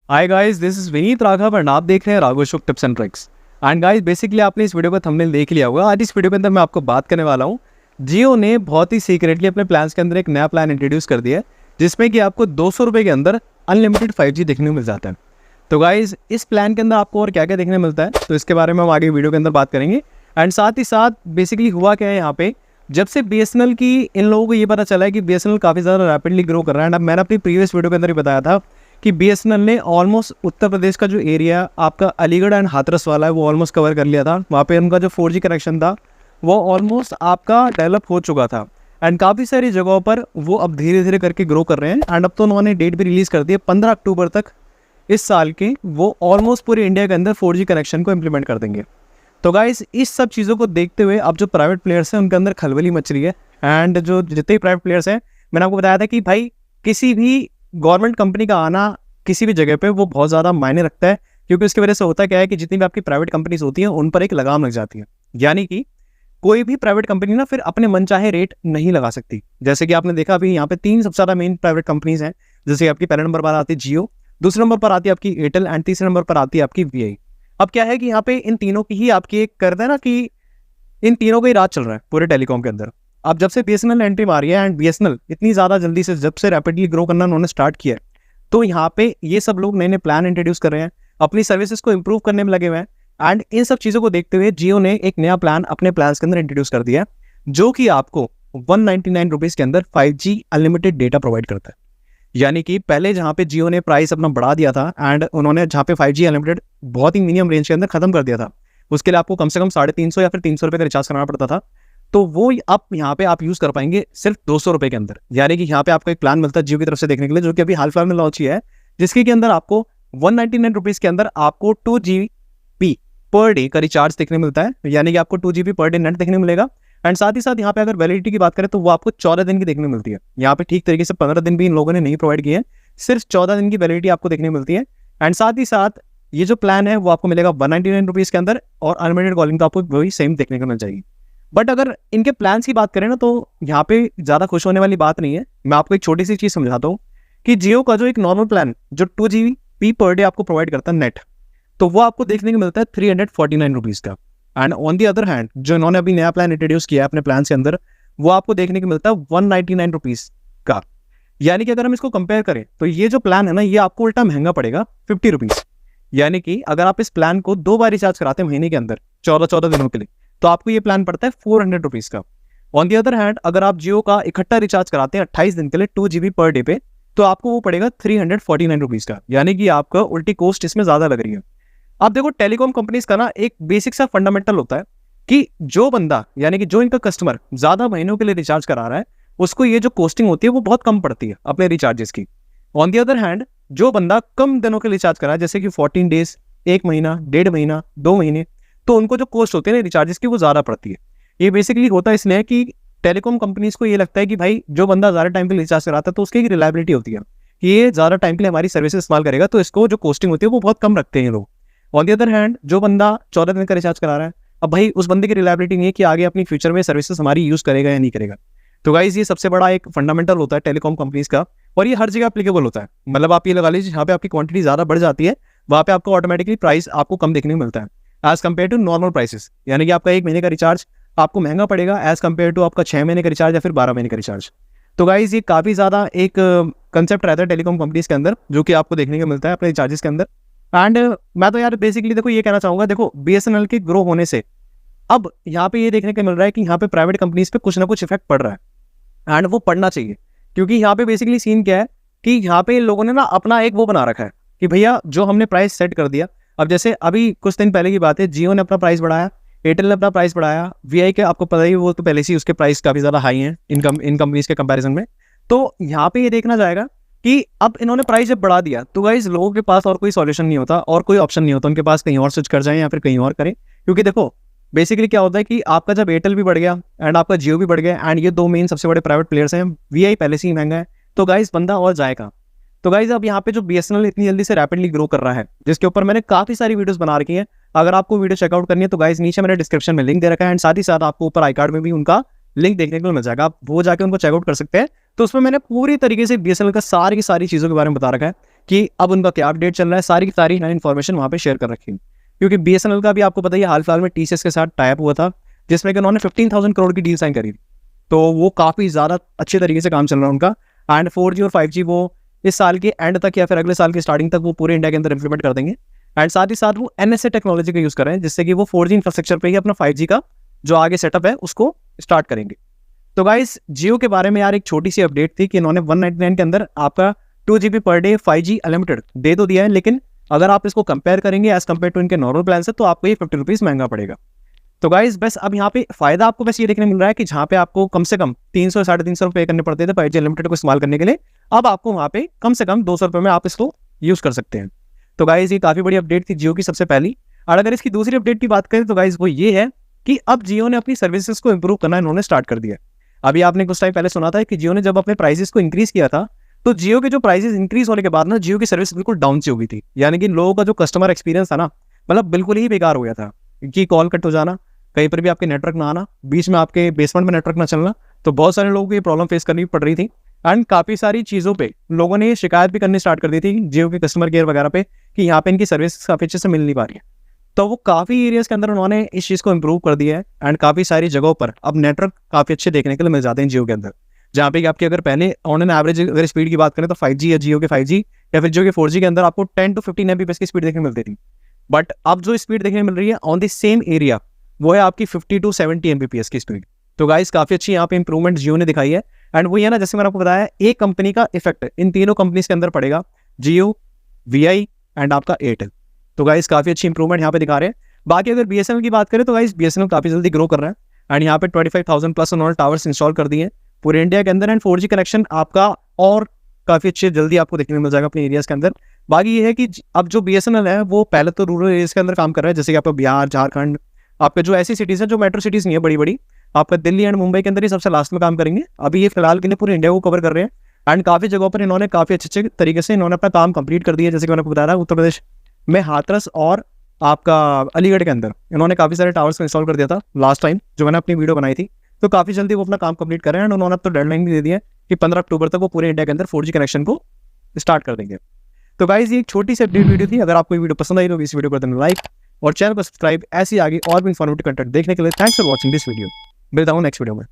Hi guys, this is Vineet Raghav and आप देख रहे हैं राघव शुक tips and tricks. And guys, basically आपने इस वीडियो का थंबनेल देख लिया होगा। आज इस वीडियो के अंदर मैं आपको बात करने वाला हूँ। जियो ने बहुत ही सीक्रेटली अपने प्लान्स के अंदर एक नया प्लान इंट्रोड्यूस कर दिया है, जिसमें कि आपको 200 रुपये के अंदर अनलिमिटेड 5G देखने को मिल जाता है। तो गाइस, इस प्लान के अंदर आपको और क्या क्या देखने मिलता है, तो इसके बारे में हम आगे वीडियो के अंदर बात करेंगे। एंड साथ ही साथ बेसिकली हुआ क्या है यहाँ पे, जब से BSNL की इन लोगों को ये पता चला है कि BSNL काफ़ी ज़्यादा रैपिडली ग्रो कर रहा है। एंड अब मैंने अपनी प्रीवियस वीडियो के अंदर ही बताया था कि BSNL ने ऑलमोस्ट उत्तर प्रदेश का जो एरिया आपका अलीगढ़ एंड हाथरस वाला है वो ऑलमोस्ट कवर कर लिया था। वहाँ पे उनका जो 4G कनेक्शन था वो ऑलमोस्ट आपका डेवलप हो चुका था। एंड काफ़ी सारी जगहों पर वो अब धीरे धीरे करके ग्रो कर रहे हैं। एंड अब तो उन्होंने डेट भी रिलीज़ कर दी है, 15 अक्टूबर तक इस साल के वो ऑलमोस्ट पूरे इंडिया के अंदर 4G कनेक्शन को इम्प्लीमेंट कर देंगे। तो गाइस, इस सब चीज़ों को देखते हुए अब जो प्राइवेट प्लेयर्स हैं उनके अंदर खलबली मच रही है। एंड जो जितने प्राइवेट प्लेयर्स हैं, मैंने आपको बताया था कि भाई किसी भी गवर्नमेंट कंपनी का आना किसी भी जगह पे वो बहुत ज़्यादा मायने रखता है, क्योंकि उसकी वजह से होता क्या है कि जितनी भी आपकी प्राइवेट कंपनीज होती हैं उन पर एक लगाम लग जाती है। यानी कि कोई भी प्राइवेट कंपनी ना फिर अपने मनचाहे रेट नहीं लगा सकती। जैसे कि आपने देखा अभी यहाँ पे 3 सबसे ज़्यादा मेन प्राइवेट कंपनीज हैं। जैसे आपकी पहले नंबर पर आती है जियो, दूसरे नंबर पर आती है आपकी एयरटेल एंड तीसरे नंबर पर आती है आपकी VI। अब क्या है कि यहाँ पे इन तीनों की ही आपकी एक करते हैं ना कि इन तीनों का ही राज चल रहा है पूरे टेलीकॉम के अंदर। अब जब से BSNL एंट्री मारी है एंड BSNL इतनी ज़्यादा जल्दी से जब से रैपिडली ग्रो करना उन्होंने स्टार्ट किया है, तो यहाँ पे ये सब लोग नए नए प्लान इंट्रोड्यूस कर रहे हैं, अपनी सर्विसेज को इंप्रूव करने में लगे हुए हैं। एंड इन सब चीज़ों को देखते हुए जियो ने एक नया प्लान अपने प्लान्स के अंदर इंट्रोड्यूस कर दिया है, जो कि आपको 199 रुपीज़ के अंदर 5G अनलिमिटेड डेटा प्रोवाइड करता है। यानी कि पहले जहाँ पे जियो ने प्राइस अपना बढ़ा दिया था एंड उन्होंने जहाँ पे 5G अनलिमिटेड बहुत ही मिनिमम रेंज के अंदर खत्म कर दिया था, उसके लिए आपको कम से कम 350 या फिर 300 रुपये का रिचार्ज कराना पड़ता था। तो वो अब यहाँ पे आप यूज़ कर पाएंगे सिर्फ 200 रुपये के अंदर। यानी कि यहाँ पे आपको एक प्लान मिलता है जियो की तरफ से देखने के लिए, जो कि अभी हाल फिलहाल में लॉन्च किया है, जिसके के अंदर आपको 199 रुपीज़ के अंदर आपको 2GB पर डे का रिचार्ज देखने मिलता है। यानी कि आपको 2GB पर डे नेट देखने मिलेगा। एंड साथ ही साथ यहाँ पे अगर वैलिडिटी की बात करें तो वो आपको 14 दिन की देखने मिलती है। यहाँ पे ठीक तरीके से 15 दिन भी इन लोगों ने नहीं प्रोवाइड किए हैं, सिर्फ 14 दिन की वैलिडिटी आपको देखने मिलती है। एंड साथ ही साथ ये जो प्लान है वो आपको मिलेगा 199 रुपीज़ के अंदर, और अनलिमिटेड कॉलिंग तो आपको वही सेम देखने को मिल जाएगी। बट अगर इनके प्लान्स की बात करें ना, तो यहाँ पे ज़्यादा खुश होने वाली बात नहीं है। मैं आपको एक छोटी सी चीज़ समझाता हूँ कि जियो का जो एक नॉर्मल प्लान जो 2GB पर डे आपको प्रोवाइड करता है नेट, तो वो आपको देखने को मिलता है 349 रुपीज़ का। And on the other hand जो इन्होंने अभी नया प्लान इंट्रोड्यूस किया है अपने प्लान के अंदर, वो आपको देखने को मिलता है 199 रुपीज़ का। यानी कि अगर हम इसको कंपेयर करें तो ये जो प्लान है ना, ये आपको उल्टा महंगा पड़ेगा 50 रुपीज़। यानी कि अगर आप इस प्लान को 2 बार रिचार्ज कराते हैं महीने के अंदर 14 दिनों के लिए, तो आपको ये प्लान पड़ता है 400 रुपीज़ का। ऑन दी अदर हैंड अगर आप जियो का इकट्ठा रिचार्ज कराते हैं 28 दिन के लिए 2GB पर डे पे, तो आपको वो पड़ेगा 349 रुपीज़ का। यानी कि आपका उल्टी कॉस्ट इसमें ज़्यादा लग रही है। अब देखो, टेलीकॉम कंपनीज का ना एक बेसिक सा फंडामेंटल होता है कि जो बंदा यानी कि जो इनका कस्टमर ज़्यादा महीनों के लिए रिचार्ज करा रहा है, उसको ये जो कॉस्टिंग होती है वो बहुत कम पड़ती है अपने रिचार्जेस की। ऑन दी अदर हैंड जो बंदा कम दिनों के लिए रिचार्ज करा है, जैसे कि 14 डेज, 1 महीना, 1.5 महीना, 2 महीने, तो उनको जो कॉस्ट होती है ना रिचार्जेस की वो ज़्यादा पड़ती है। ये बेसिकली होता है इसलिए कि टेलीकॉम कंपनीज को ये लगता है कि भाई जो बंदा ज़्यादा टाइम के लिए रिचार्ज कराता है तो उसकी एक रिलायबिलिटी होती है कि ये ज़्यादा टाइम के लिए हमारी सर्विस इस्तेमाल करेगा, तो इसको जो कॉस्टिंग होती है वो बहुत कम रखते हैं लोग। ऑन दी अदर हैंड जो बंदा 14 दिन का रिचार्ज करा रहा है, अब भाई उस बंदे की रिलायबिलिटी नहीं है कि आगे अपनी फ्यूचर में सर्विसेज हमारी यूज़ करेगा या नहीं करेगा। तो गाइज, ये सबसे बड़ा एक फंडामेंटल होता है टेलीकॉम कंपनीज का, और ये हर जगह एप्लीकेबल होता है। मतलब आप ये लगा लीजिए, जहाँ पे आपकी क्वांटिटी ज़्यादा बढ़ जाती है वहाँ पे आपको ऑटोमेटिकली प्राइस आपको कम देखने को मिलता है as compared to normal prices. यानी कि आपका 1 महीने का रिचार्ज आपको महंगा पड़ेगा एज कम्पेयर टू आपका 6 महीने का रिचार्ज या फिर 12 महीने का रिचार्ज। तो गाइज, ये काफ़ी ज़्यादा एक कंसेप्ट रहता है टेलीकॉम कंपनीज के अंदर, जो कि आपको देखने को मिलता है अपने रिचार्जेस के अंदर। एंड मैं तो यार बेसिकली देखो ये कहना चाहूँगा, देखो BSNL के ग्रो होने से अब यहाँ पे ये देखने को मिल रहा है कि यहाँ पे प्राइवेट कंपनीज पे कुछ ना कुछ इफेक्ट पड़ रहा है, एंड वो पड़ना चाहिए। क्योंकि यहाँ पे बेसिकली सीन क्या है कि यहाँ पे लोगों ने ना अपना एक वो बना रखा है कि भैया जो हमने प्राइस सेट कर दिया। अब जैसे अभी कुछ दिन पहले की बात है, जियो ने अपना प्राइस बढ़ाया, एयरटेल ने अपना प्राइस बढ़ाया, VI के आपको पता ही वो तो पहले से उसके प्राइस काफ़ी ज़्यादा हाई हैं इन कंपनीज के कंपैरिजन में। तो यहाँ पे ये देखना जाएगा कि अब इन्होंने प्राइस जब बढ़ा दिया तो गाइस लोगों के पास और कोई सॉल्यूशन नहीं होता और कोई ऑप्शन नहीं होता उनके पास, कहीं और स्विच कर जाएं या फिर कहीं और करें। क्योंकि देखो बेसिकली क्या होता है कि आपका जब एयरटेल भी बढ़ गया एंड आपका जियो भी बढ़ गया, एंड ये 2 मेन सबसे बड़े प्राइवेट प्लेयर्स हैं, VI पहले से ही महंगा है, तो गाइस बंदा और जाएगा। तो गाइस अब यहाँ पे जो BSNL इतनी जल्दी से रैपिडली ग्रो कर रहा है, जिसके ऊपर मैंने काफ़ी सारी वीडियोस बना रखी हैं, अगर आपको वीडियो चेकआउट करनी है तो गाइस नीचे मैंने डिस्क्रिप्शन में लिंक दे रखा है, एंड साथ ही साथ आपको ऊपर आई कार्ड में भी उनका लिंक देखने को मिल जाएगा, आप वो जाके उनको चेकआउट कर सकते हैं। तो उसमें मैंने पूरी तरीके से BSNL का सारी की सारी चीज़ों के बारे में बता रखा है कि अब उनका क्या अपडेट चल रहा है, सारी की सारी इन्फॉर्मेशन वहाँ पे शेयर कर रखी है। क्योंकि BSNL का भी आपको पता ही हाल फिलहाल में TCS के साथ टाइप हुआ था, जिसमें कि उन्होंने 15,000 करोड़ की डील साइन करी थी। तो वो काफ़ी ज़्यादा अच्छे तरीके से काम चल रहा है उनका। एंड 4G और 5G वो इस साल के एंड तक या फिर अगले साल की स्टार्टिंग तक वो पूरे इंडिया के अंदर इंप्लीमेंट कर देंगे। एंड साथ ही साथ वो NSA टेक्नोलॉजी का यूज़ कर रहे हैं, जिससे कि वो 4G इंफ्रास्ट्रक्चर पे ही अपना 5G का जो आगे सेटअप है उसको स्टार्ट करेंगे। तो गाइस जियो के बारे में यार एक छोटी सी अपडेट थी कि इन्होंने 199 के अंदर आपका 2 GB per day 5G unlimited दे तो दिया है, लेकिन अगर आप इसको कंपेयर करेंगे एज कम्पेयर टू इनके नॉर्मल प्लान से तो आपको ये 50 रुपीज़ महंगा पड़ेगा। तो गाइस बस अब यहाँ पे फायदा आपको बस ये देखने मिल रहा है कि जहाँ पे आपको कम से कम 300 साढ़े 300 रुपये करने पड़ते थे 5G अनलिमिटेड को इस्तेमाल करने के लिए, अब आपको वहाँ पे कम से कम 200 रुपये में आप इसको यूज़ कर सकते हैं। तो गाइस ये काफ़ी बड़ी अपडेट थी जियो की सबसे पहली। और अगर इसकी दूसरी अपडेट की बात करें तो गाइस वो ये है कि अब जियो ने अपनी सर्विसेज को इंप्रूव करना इन्होंने स्टार्ट कर दिया। अभी आपने कुछ टाइम पहले सुना था कि जियो ने जब अपने प्राइसेस को इंक्रीज किया था, तो जियो के जो प्राइसेस इंक्रीज होने के बाद ना जियो की सर्विस बिल्कुल डाउन सी हो गई थी। यानी कि लोगों का जो कस्टमर एक्सपीरियंस था ना, मतलब बिल्कुल ही बेकार हो गया था कि कॉल कट हो जाना, कहीं पर भी आपके नेटवर्क ना आना, बीच में आपके बेसमेंट में नेटवर्क ना चलना। तो बहुत सारे लोगों को ये प्रॉब्लम फेस करनी पड़ रही थी। एंड काफ़ी सारी चीज़ों पे लोगों ने शिकायत भी करनी स्टार्ट कर दी थी जियो के कस्टमर केयर वगैरह पे कि यहाँ पे इनकी सर्विस काफ़ी अच्छे से मिल नहीं पा रही है। तो वो काफ़ी एरियाज़ के अंदर उन्होंने इस चीज़ को इंप्रूव कर दिया है। एंड काफ़ी सारी जगहों पर अब नेटवर्क काफ़ी अच्छे देखने के लिए मिल जाते हैं जियो के अंदर, जहाँ पे आपकी अगर पहले ऑन एन एवरेज अगर स्पीड की बात करें तो 5G या जियो के 5G या फिर जियो के 4G के अंदर आपको 10 to 15 Mbps की स्पीड देखने मिलती थी। बट अब जो स्पीड देखने मिल रही है ऑन द सेम एरिया वो है आपकी 50 to 70 Mbps की स्पीड। तो गाइस काफ़ी अच्छी यहाँ पे इंप्रूवमेंट जियो ने दिखाई है। एंड वही है ना, जैसे मैंने आपको बताया, एक कंपनी का इफेक्ट इन तीनों कंपनीज के अंदर पड़ेगा, जियो, VI एंड आपका एयरटेल। तो गाइस काफ़ी अच्छी इंप्रूवमेंट यहाँ पे दिखा रहे हैं। बाकी अगर BSNL की बात करें तो गाइस BSNL काफ़ी जल्दी ग्रो कर रहा है। एंड यहाँ पे 25,000 प्लस उन्होंने टावर्स इंस्टॉल कर दिए हैं पूरे इंडिया के अंदर। एंड 4G कनेक्शन आपका और काफ़ी अच्छे जल्दी आपको देखने मिल जाएगा अपने एरियाज़ के अंदर। बाकी ये है कि अब जो BSNL है वो पहले तो रूरल एरियाज़ के अंदर काम कर रहा है, जैसे कि आपका बिहार, झारखंड, आपके जो ऐसी सिटीज़ हैं जो मेट्रो सिटीज़ नहीं है बड़ी बड़ी, आपका दिल्ली एंड मुंबई के अंदर ही सबसे लास्ट में काम करेंगे। अभी ये फिलहाल के लिए पूरे इंडिया को कवर कर रहे हैं। एंड काफ़ी जगहों पर इन्होंने काफ़ी अच्छे तरीके से इन्होंने अपना काम कंप्लीट कर दिया। जैसे कि मैंने आपको बताया उत्तर प्रदेश में हाथरस और आपका अलीगढ़ के अंदर इन्होंने काफ़ी सारे टावर्स को इंस्टॉल कर दिया था लास्ट टाइम जो मैंने अपनी वीडियो बनाई थी। तो काफ़ी जल्दी वो अपना काम कंप्लीट कर रहे हैं। एंड उन्होंने अब तो डेडलाइन भी दे दिया है कि 15 अक्टूबर तक वो पूरे इंडिया के अंदर 4G कनेक्शन को स्टार्ट कर देंगे। तो गाइस ये एक छोटी सी अपडेट वीडियो थी। अगर आपको ये वीडियो पसंद आई तो इस वीडियो को कर देना लाइक और चैनल को सब्सक्राइब ऐसी आगे और भी इन्फॉर्मेटिव कंटेंट देखने के लिए। Thanks for watching this video. मिलता हूँ नेक्स्ट वीडियो में।